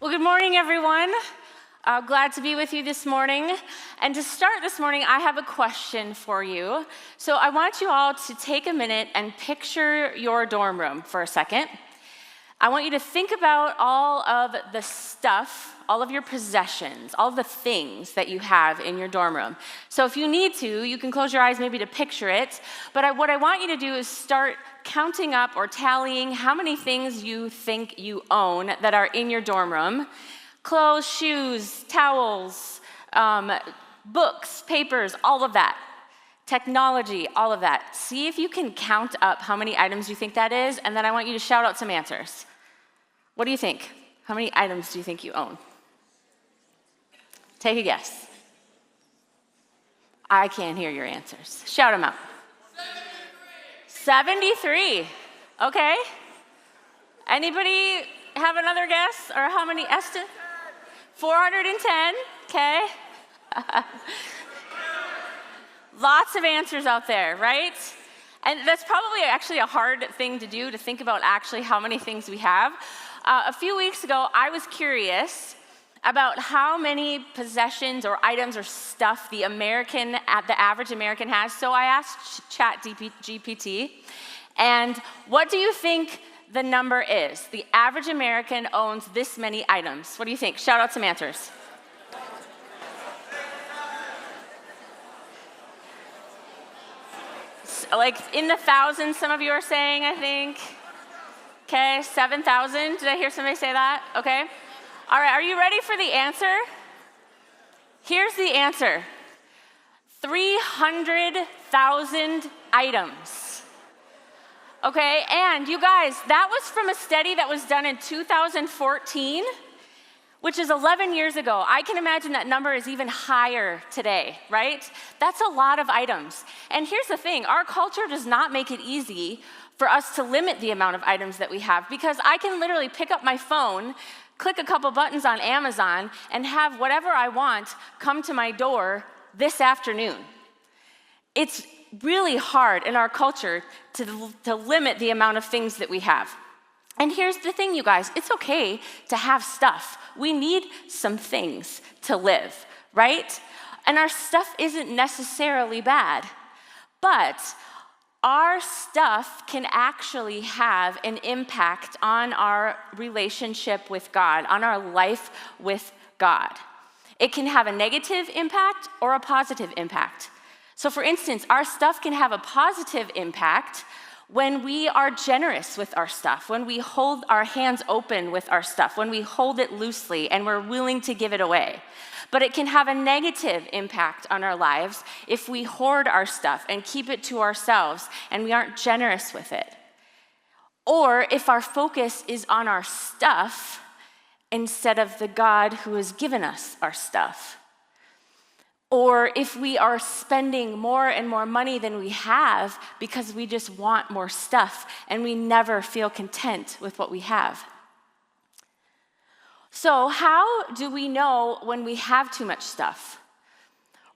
Well, good morning, everyone. Glad to be with you this morning. And to start this morning, I have a question for you. So I want you all to take a minute and picture your dorm room for a second. I want you to think about all of the stuff, all of your possessions, all of the things that you have in your dorm room. So if you need to, you can close your eyes maybe to picture it. But what I want you to do is start counting up or tallying how many things you think you own that are in your dorm room. Clothes, shoes, towels, books, papers, all of that. Technology, all of that. See if you can count up how many items you think that is, and then I want you to shout out some answers. What do you think? How many items do you think you own? Take a guess. I can't hear your answers. Shout them out. 73. Okay. Anybody have another guess? Or how many? 410. Okay. Lots of answers out there, right? And that's probably actually a hard thing to do, to think about actually how many things we have. A few weeks ago, I was curious about how many possessions or items or stuff the average American has. So I asked ChatGPT, and what do you think the number is? The average American owns this many items. What do you think? Shout out some answers. Like in the thousands, some of you are saying, I think. Okay, 7,000. Did I hear somebody say that? Okay. All right, are you ready for the answer? Here's the answer. 300,000 items. Okay, and you guys, that was from a study that was done in 2014, which is 11 years ago. I can imagine that number is even higher today, right? That's a lot of items. And here's the thing, our culture does not make it easy for us to limit the amount of items that we have, because I can literally pick up my phone, click a couple buttons on Amazon, and have whatever I want come to my door this afternoon. It's really hard in our culture to limit the amount of things that we have. And here's the thing, you guys, it's okay to have stuff. We need some things to live, right? And our stuff isn't necessarily bad, but our stuff can actually have an impact on our relationship with God, on our life with God. It can have a negative impact or a positive impact. So for instance, our stuff can have a positive impact when we are generous with our stuff, when we hold our hands open with our stuff, when we hold it loosely and we're willing to give it away. But it can have a negative impact on our lives if we hoard our stuff and keep it to ourselves and we aren't generous with it. Or if our focus is on our stuff instead of the God who has given us our stuff. Or if we are spending more and more money than we have because we just want more stuff and we never feel content with what we have. So how do we know when we have too much stuff?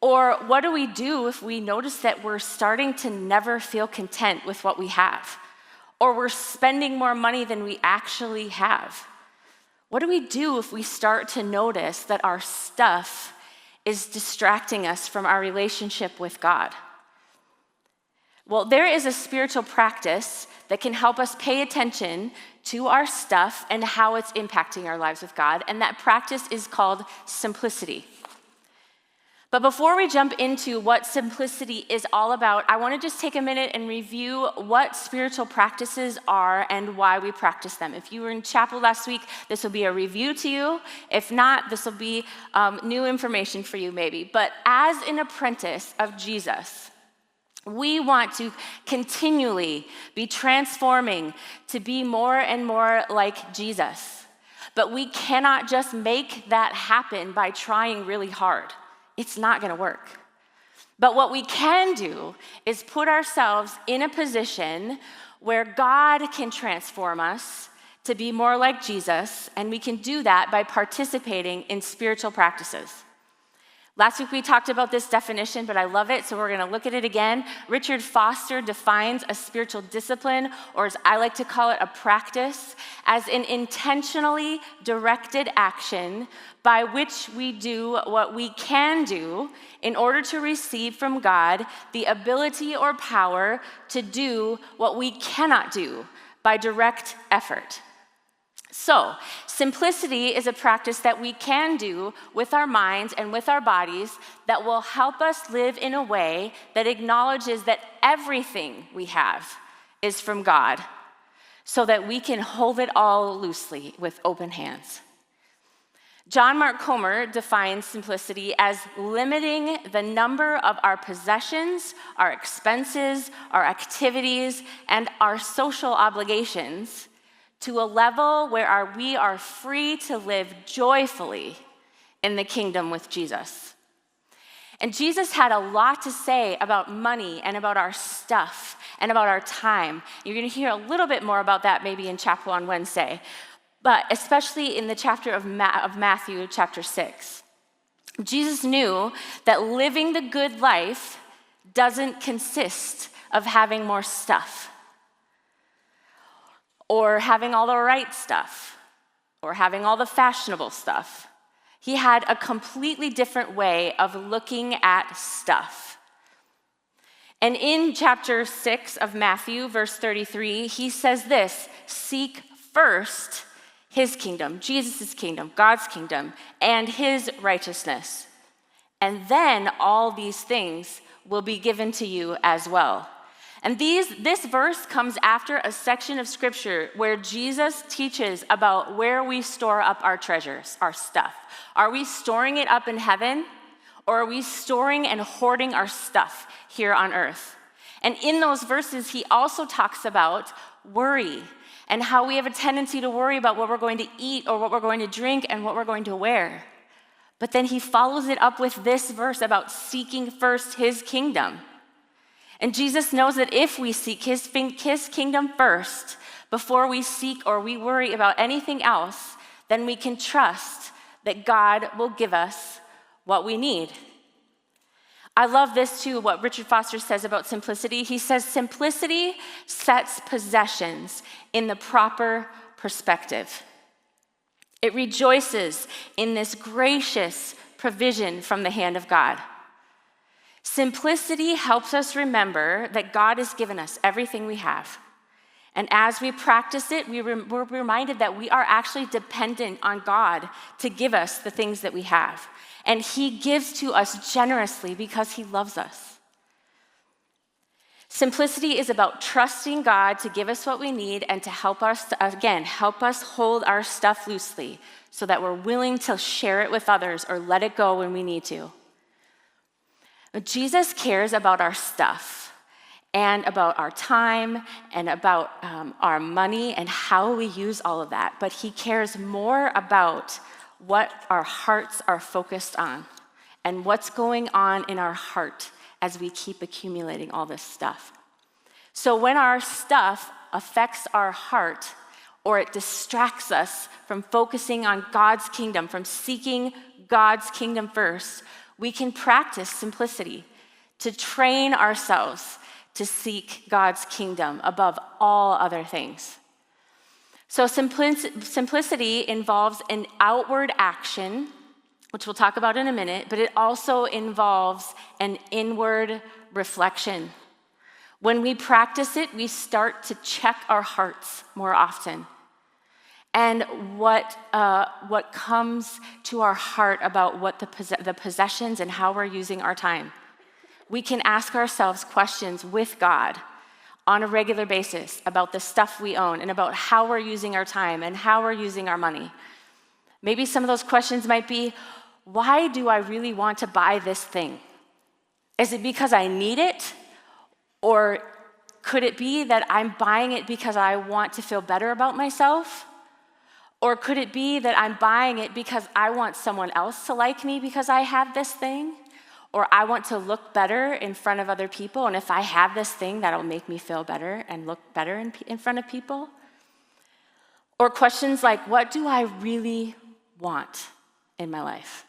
Or what do we do if we notice that we're starting to never feel content with what we have? Or we're spending more money than we actually have? What do we do if we start to notice that our stuff is distracting us from our relationship with God? Well, there is a spiritual practice that can help us pay attention to our stuff and how it's impacting our lives with God, and that practice is called simplicity. But before we jump into what simplicity is all about, I want to just take a minute and review what spiritual practices are and why we practice them. If you were in chapel last week, this will be a review to you. If not, this will be new information for you maybe. But as an apprentice of Jesus, we want to continually be transforming to be more and more like Jesus. But we cannot just make that happen by trying really hard. It's not going to work. But what we can do is put ourselves in a position where God can transform us to be more like Jesus, and we can do that by participating in spiritual practices. Last week we talked about this definition, but I love it, so we're going to look at it again. Richard Foster defines a spiritual discipline, or as I like to call it, a practice, as an intentionally directed action by which we do what we can do in order to receive from God the ability or power to do what we cannot do by direct effort. So, simplicity is a practice that we can do with our minds and with our bodies that will help us live in a way that acknowledges that everything we have is from God, so that we can hold it all loosely with open hands. John Mark Comer defines simplicity as limiting the number of our possessions, our expenses, our activities, and our social obligations to a level where we are free to live joyfully in the kingdom with Jesus. And Jesus had a lot to say about money and about our stuff and about our time. You're going to hear a little bit more about that maybe in chapel on Wednesday, but especially in the chapter of Matthew, chapter 6. Jesus knew that living the good life doesn't consist of having more stuff, or having all the right stuff, or having all the fashionable stuff. He had a completely different way of looking at stuff. And in chapter 6 of Matthew, verse 33, he says this: seek first his kingdom, Jesus' kingdom, God's kingdom, and his righteousness. And then all these things will be given to you as well. And this verse comes after a section of scripture where Jesus teaches about where we store up our treasures, our stuff. Are we storing it up in heaven, or are we storing and hoarding our stuff here on earth? And in those verses, he also talks about worry and how we have a tendency to worry about what we're going to eat or what we're going to drink and what we're going to wear. But then he follows it up with this verse about seeking first his kingdom. And Jesus knows that if we seek his kingdom first, before we seek or we worry about anything else, then we can trust that God will give us what we need. I love this too, what Richard Foster says about simplicity. He says, simplicity sets possessions in the proper perspective. It rejoices in this gracious provision from the hand of God. Simplicity helps us remember that God has given us everything we have. And as we practice it, we're reminded that we are actually dependent on God to give us the things that we have. And he gives to us generously because he loves us. Simplicity is about trusting God to give us what we need and to help us hold our stuff loosely so that we're willing to share it with others or let it go when we need to. But Jesus cares about our stuff and about our time and about our money and how we use all of that. But he cares more about what our hearts are focused on and what's going on in our heart as we keep accumulating all this stuff. So when our stuff affects our heart or it distracts us from focusing on God's kingdom, from seeking God's kingdom first, we can practice simplicity to train ourselves to seek God's kingdom above all other things. So simplicity involves an outward action, which we'll talk about in a minute, but it also involves an inward reflection. When we practice it, we start to check our hearts more often. And what comes to our heart about what the possessions and how we're using our time. We can ask ourselves questions with God on a regular basis about the stuff we own and about how we're using our time and how we're using our money. Maybe some of those questions might be, why do I really want to buy this thing? Is it because I need it? Or could it be that I'm buying it because I want to feel better about myself? Or could it be that I'm buying it because I want someone else to like me because I have this thing? Or I want to look better in front of other people, and if I have this thing, that'll make me feel better and look better in front of people? Or questions like, what do I really want in my life?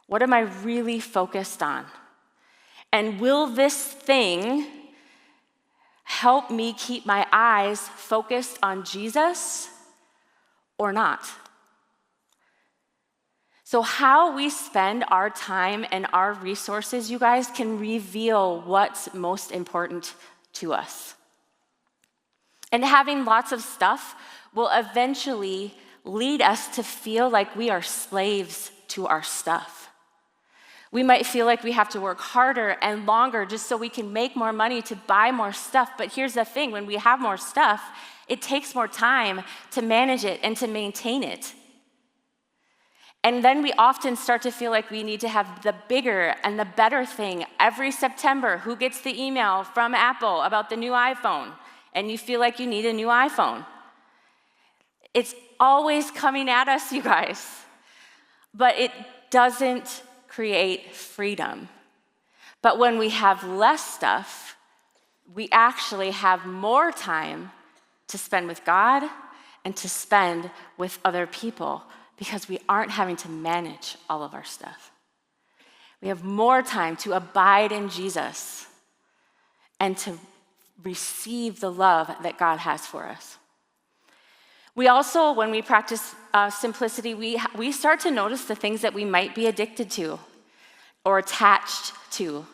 What am I really focused on? And will this thing help me keep my eyes focused on Jesus or not? So how we spend our time and our resources, you guys, can reveal what's most important to us. And having lots of stuff will eventually lead us to feel like we are slaves to our stuff. We might feel like we have to work harder and longer just so we can make more money to buy more stuff. But here's the thing, when we have more stuff, it takes more time to manage it and to maintain it. And then we often start to feel like we need to have the bigger and the better thing. Every September, who gets the email from Apple about the new iPhone? And you feel like you need a new iPhone. It's always coming at us, you guys. But it doesn't create freedom. But when we have less stuff, we actually have more time to spend with God and to spend with other people because we aren't having to manage all of our stuff. We have more time to abide in Jesus and to receive the love that God has for us. We also, when we practice simplicity, we start to notice the things that we might be addicted to or attached to.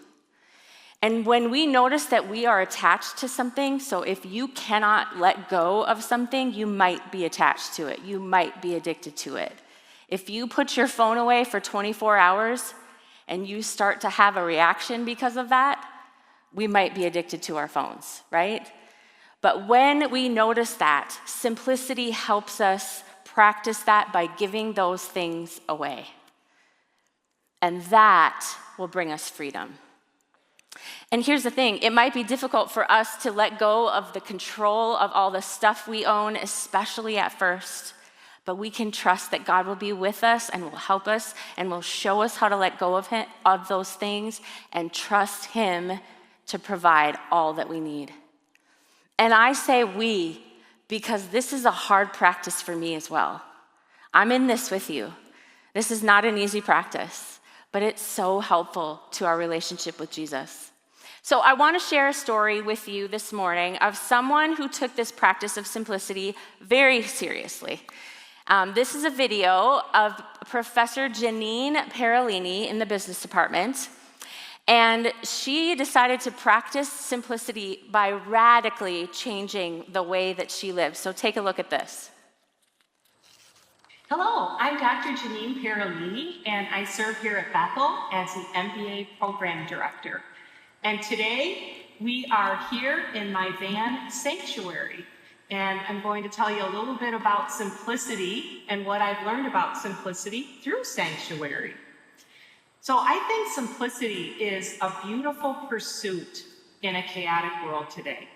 And when we notice that we are attached to something, so if you cannot let go of something, you might be attached to it. You might be addicted to it. If you put your phone away for 24 hours and you start to have a reaction because of that, we might be addicted to our phones, right? But when we notice that, simplicity helps us practice that by giving those things away. And that will bring us freedom. And here's the thing, it might be difficult for us to let go of the control of all the stuff we own, especially at first, but we can trust that God will be with us and will help us and will show us how to let go of those things and trust Him to provide all that we need. And I say we, because this is a hard practice for me as well. I'm in this with you. This is not an easy practice, but it's so helpful to our relationship with Jesus. So I want to share a story with you this morning of someone who took this practice of simplicity very seriously. This is a video of Professor Janine Parolini in the business department. And she decided to practice simplicity by radically changing the way that she lives. So take a look at this. Hello, I'm Dr. Janine Parolini, and I serve here at Bethel as the MBA Program Director. And today, we are here in my van sanctuary. And I'm going to tell you a little bit about simplicity and what I've learned about simplicity through sanctuary. So I think simplicity is a beautiful pursuit in a chaotic world today.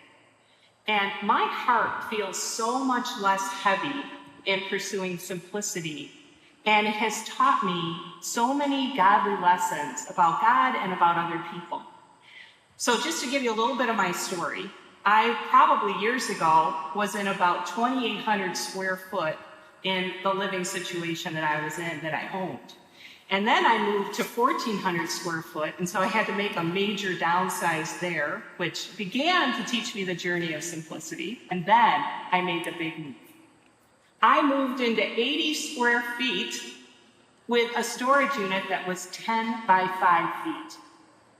And my heart feels so much less heavy in pursuing simplicity. And it has taught me so many godly lessons about God and about other people. So just to give you a little bit of my story, I probably years ago was in about 2,800 square foot in the living situation that I was in, that I owned. And then I moved to 1,400 square foot, and so I had to make a major downsize there, which began to teach me the journey of simplicity, and then I made the big move. I moved into 80 square feet with a storage unit that was 10 by 5 feet,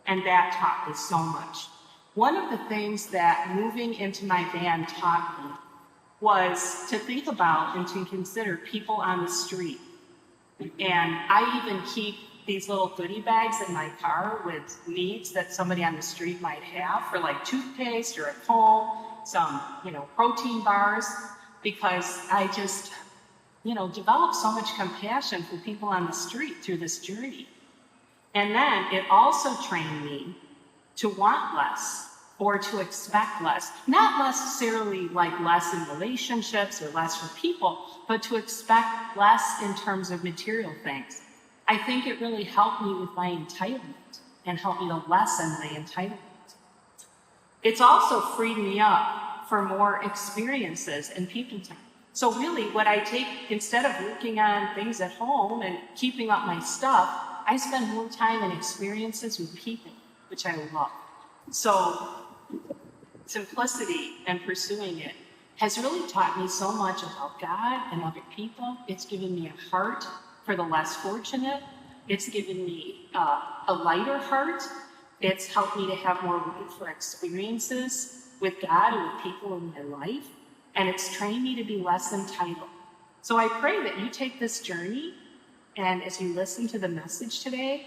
and that taught me so much. One of the things that moving into my van taught me was to think about and to consider people on the street. And I even keep these little goodie bags in my car with needs that somebody on the street might have for like toothpaste or a comb, some, protein bars, because I just, developed so much compassion for people on the street through this journey. And then it also trained me to want less or to expect less, not necessarily like less in relationships or less for people, but to expect less in terms of material things. I think it really helped me with my entitlement and helped me to lessen the entitlement. It's also freed me up for more experiences and people time. So really what I take, instead of working on things at home and keeping up my stuff, I spend more time in experiences with people, which I love. So simplicity and pursuing it has really taught me so much about God and other people. It's given me a heart for the less fortunate. It's given me a lighter heart. It's helped me to have more room for experiences with God and with people in my life. And it's trained me to be less entitled. So I pray that you take this journey, and as you listen to the message today,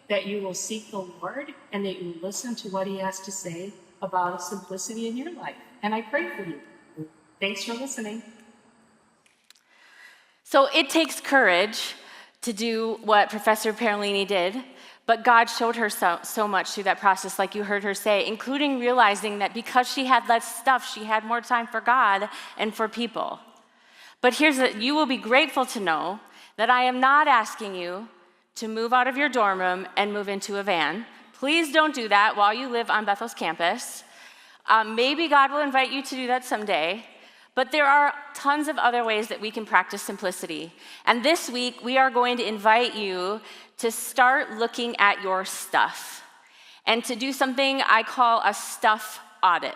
that you will seek the Lord and that you will listen to what he has to say about simplicity in your life. And I pray for you. Thanks for listening. So it takes courage to do what Professor Parolini did, but God showed her so much through that process, like you heard her say, including realizing that because she had less stuff, she had more time for God and for people. But you will be grateful to know that I am not asking you to move out of your dorm room and move into a van. Please don't do that while you live on Bethel's campus. Maybe God will invite you to do that someday, but there are tons of other ways that we can practice simplicity. And this week, we are going to invite you to start looking at your stuff and to do something I call a stuff audit.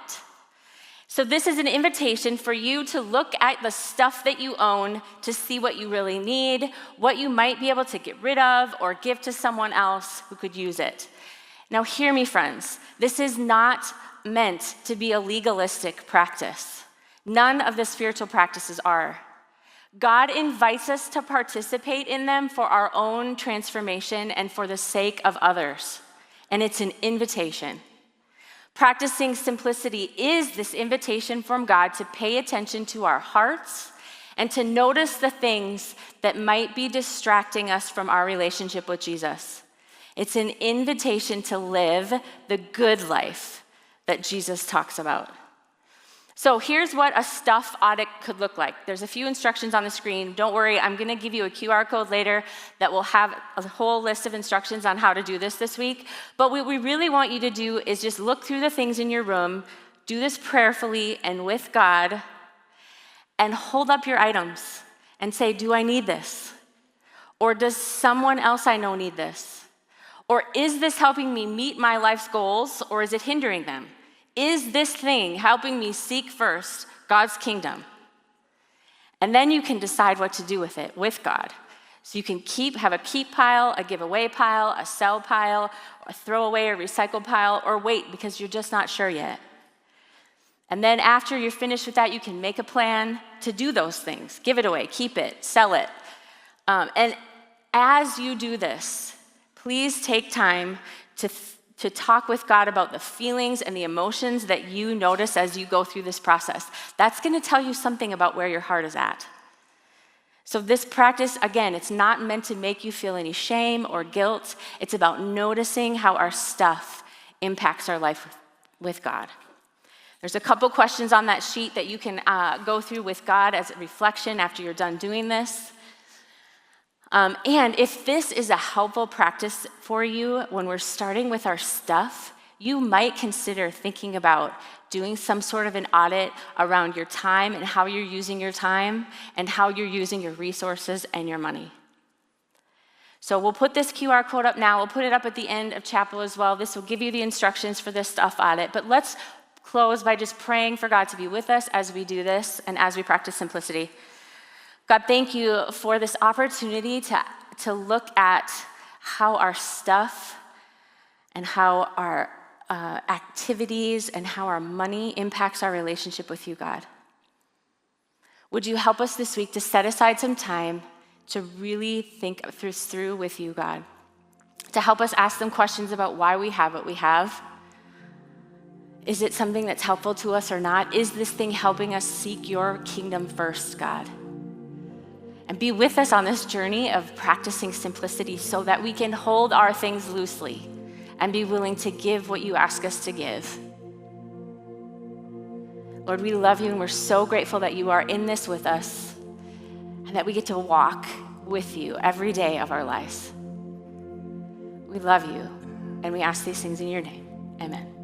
So this is an invitation for you to look at the stuff that you own to see what you really need, what you might be able to get rid of or give to someone else who could use it. Now hear me, friends. This is not meant to be a legalistic practice. None of the spiritual practices are. God invites us to participate in them for our own transformation and for the sake of others. And it's an invitation. Practicing simplicity is this invitation from God to pay attention to our hearts and to notice the things that might be distracting us from our relationship with Jesus. It's an invitation to live the good life that Jesus talks about. So here's what a stuff audit could look like. There's a few instructions on the screen. Don't worry, I'm going to give you a QR code later that will have a whole list of instructions on how to do this week. But what we really want you to do is just look through the things in your room, do this prayerfully and with God, and hold up your items and say, do I need this? Or does someone else I know need this? Or is this helping me meet my life's goals, or is it hindering them? Is this thing helping me seek first God's kingdom? And then you can decide what to do with it, with God. So you can have a keep pile, a giveaway pile, a sell pile, a throwaway or recycle pile, or wait because you're just not sure yet. And then after you're finished with that, you can make a plan to do those things. Give it away, keep it, sell it. And as you do this, please take time to talk with God about the feelings and the emotions that you notice as you go through this process. That's going to tell you something about where your heart is at. So this practice, again, it's not meant to make you feel any shame or guilt. It's about noticing how our stuff impacts our life with God. There's a couple questions on that sheet that you can go through with God as a reflection after you're done doing this. And if this is a helpful practice for you when we're starting with our stuff, you might consider thinking about doing some sort of an audit around your time and how you're using your time and how you're using your resources and your money. So we'll put this QR code up now. We'll put it up at the end of chapel as well. This will give you the instructions for this stuff audit. But let's close by just praying for God to be with us as we do this and as we practice simplicity. God, thank you for this opportunity to look at how our stuff and how our activities and how our money impacts our relationship with you, God. Would you help us this week to set aside some time to really think this through with you, God, to help us ask them questions about why we have what we have. Is it something that's helpful to us or not? Is this thing helping us seek your kingdom first, God? And be with us on this journey of practicing simplicity so that we can hold our things loosely and be willing to give what you ask us to give. Lord, we love you and we're so grateful that you are in this with us and that we get to walk with you every day of our lives. We love you and we ask these things in your name. Amen.